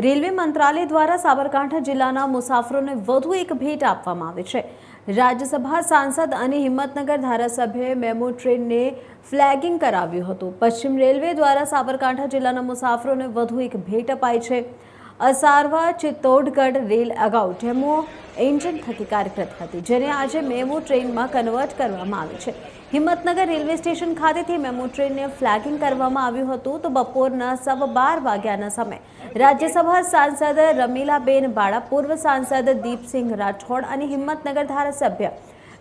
Railway મંત્રાલય દ્વારા સાબરકાંઠા જિલ્લાના મુસાફરોને વધુ એક ભેટ આપવામાં આવી છે। રાજ્યસભા સાંસદ અને હિંમતનગર ધારાસભ્યએ મેમો ટ્રેનને ફ્લેગિંગ કરાવ્યું હતું। પશ્ચિમ રેલવે દ્વારા સાબરકાંઠા જિલ્લાના મુસાફરોને વધુ એક ભેટ અપાઈ છે। અસારવા ચિત્તોડગઢ રેલ અગાઉ ડેમો એન્જિન થકી કાર્યરત હતી, જેને આજે મેમો ટ્રેનમાં કન્વર્ટ કરવામાં આવી છે। હિંમતનગર રેલવે સ્ટેશન ખાતેથી મેમો ટ્રેનને ફ્લેગિંગ કરવામાં આવ્યું હતું। તો બપોરના 12:15 વાગ્યાના સમયે રાજ્યસભા સાંસદ રમીલાબેન બારા, પૂર્વ સાંસદ દીપસિંહ રાઠોડ અને હિંમતનગર ધારાસભ્ય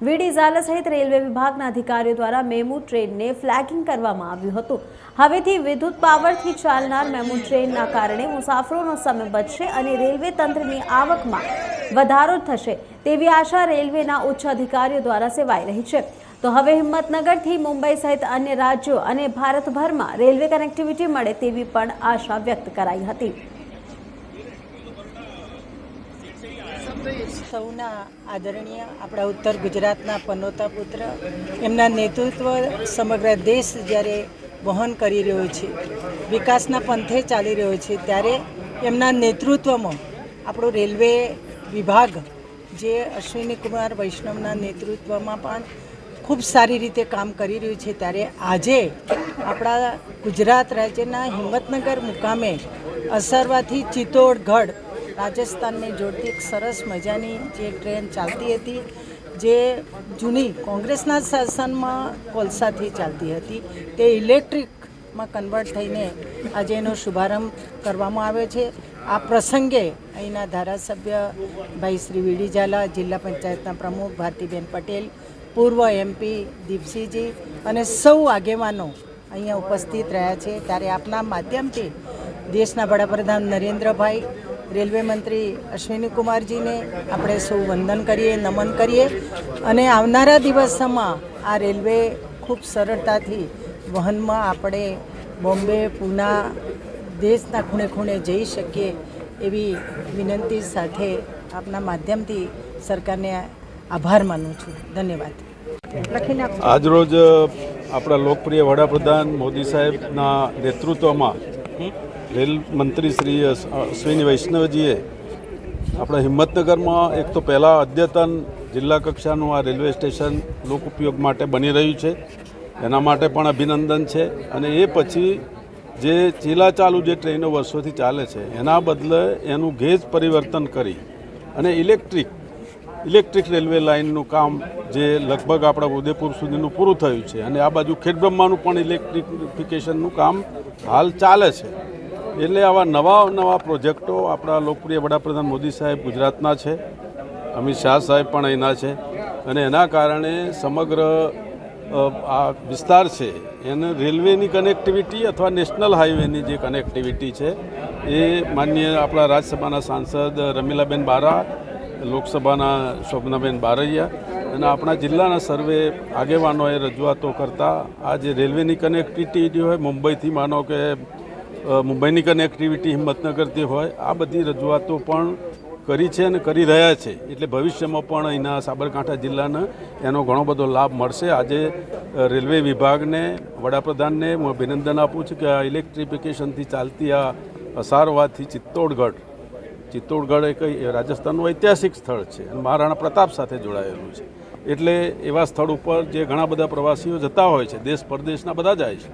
વીડી ઝાલા સહિત રેલવે વિભાગના અધિકારીઓ દ્વારા મેમો ટ્રેનને ફ્લેગિંગ કરવામાં આવ્યું હતું। હવેથી વિદ્યુત પાવરથી ચાલનાર મેમો ટ્રેનના કારણે મુસાફરોનો સમય બચશે અને રેલવે તંત્રની આવકમાં વધારો થશે તેવી આશા રેલવેના ઉચ્ચ અધિકારીઓ દ્વારા સેવાઈ રહી છે। તો હવે હિંમતનગરથી મુંબઈ સહિત અન્ય રાજ્યો અને ભારતભરમાં રેલવે કનેક્ટિવિટી મળે તેવી પણ આશા વ્યક્ત કરાઈ હતી। સૌના આદરણીય આપણા ઉત્તર ગુજરાતના પનોતા પુત્ર, એમના નેતૃત્વ સમગ્ર દેશ જ્યારે વહન કરી રહ્યો છે, વિકાસના પંથે ચાલી રહ્યો છે, ત્યારે એમના નેતૃત્વમાં આપણો રેલવે વિભાગ જે અશ્વિની કુમાર વૈષ્ણવના નેતૃત્વમાં પણ ખૂબ સારી રીતે કામ કરી રહ્યું છે, ત્યારે આજે આપણા ગુજરાત રાજ્યના હિંમતનગર મુકામે અસારવાથી ચિત્તોડગઢ રાજસ્થાનને જોડતી એક સરસ મજાની જે ટ્રેન ચાલતી હતી, જે જૂની કોંગ્રેસના શાસનમાં કોલસાથી ચાલતી હતી, તે ઇલેક્ટ્રિકમાં કન્વર્ટ થઈને આજે એનો શુભારંભ કરવામાં આવ્યો છે। આ પ્રસંગે અહીંના ધારાસભ્ય ભાઈ શ્રી વીડી ઝાલા, જિલ્લા પંચાયતના પ્રમુખ ભારતીબેન પટેલ, પૂર્વ એમપી દીપસિંહજી અને સૌ આગેવાનો અહીંયા ઉપસ્થિત રહ્યા છે। ત્યારે આપના માધ્યમથી દેશના વડાપ્રધાન નરેન્દ્રભાઈ, રેલવે મંત્રી અશ્વિની કુમારજીને આપણે સૌ વંદન કરીએ, નમન કરીએ અને આવનારા દિવસોમાં આ રેલવે ખૂબ સરળતાથી વહનમાં આપણે બોમ્બે, પૂના, દેશના ખૂણે ખૂણે જઈ શકીએ એવી વિનંતી સાથે આપના માધ્યમથી સરકારને આભાર માનું છું। ધન્યવાદ। આજરોજ આપણા લોકપ્રિય વડાપ્રધાન મોદી સાહેબના નેતૃત્વમાં રેલ મંત્રી શ્રી અશ્વિની વૈષ્ણવજીએ આપણા હિંમતનગરમાં એક તો પહેલાં અદ્યતન જિલ્લા કક્ષાનું આ રેલવે સ્ટેશન લોક ઉપયોગ માટે બની રહ્યું છે, એના માટે પણ અભિનંદન છે। અને એ પછી જે ચીલાચાલુ જે ટ્રેનો વર્ષોથી ચાલે છે, એના બદલે એનું ગેજ પરિવર્તન કરી અને ઇલેક્ટ્રિક રેલવે લાઇનનું કામ જે લગભગ આપણા ઉદયપુર સુધીનું પૂરું થયું છે અને આ બાજુ ખેડબ્રહ્માનું પણ ઇલેક્ટ્રિફિકેશનનું કામ હાલ ચાલે છે। એટલે આવા નવા પ્રોજેક્ટો આપણા લોકપ્રિય વડાપ્રધાન મોદી સાહેબ ગુજરાતના છે, અમિત શાહ સાહેબ પણ અહીંના છે અને એના કારણે સમગ્ર આ વિસ્તાર છે એને રેલવેની કનેક્ટિવિટી અથવા નેશનલ હાઈવેની જે કનેક્ટિવિટી છે એ માનનીય આપણા રાજ્યસભાના સાંસદ રમીલાબેન બારા, લોકસભાના શોભનાબેન બારૈયા અને આપણા જિલ્લાના સર્વે આગેવાનોએ રજૂઆતો કરતાં આ જે રેલવેની કનેક્ટિવિટી હોય, મુંબઈથી માનો કે મુંબઈની કનેક્ટિવિટી હિંમતનગરથી હોય, આ બધી રજૂઆતો પણ કરી છે અને કરી રહ્યા છે। એટલે ભવિષ્યમાં પણ અહીંના સાબરકાંઠા જિલ્લાને એનો ઘણો બધો લાભ મળશે। આજે રેલવે વિભાગને, વડાપ્રધાનને હું અભિનંદન આપું છું કે આ ઇલેક્ટ્રિફિકેશનથી ચાલતી આ અસારવાથી ચિત્તોડગઢ એક રાજસ્થાનનું ઐતિહાસિક સ્થળ છે અને મહારાણા પ્રતાપ સાથે જોડાયેલું છે। એટલે એવા સ્થળ ઉપર જે ઘણા બધા પ્રવાસીઓ જતા હોય છે, દેશ પરદેશના બધા જાય છે,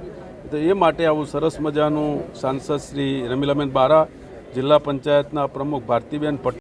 તો એ માટે આવું સરસ મજાનું સાંસદ શ્રી રમીલાબેન બારા, જિલ્લા પંચાયતના પ્રમુખ ભારતીબેન પટેલ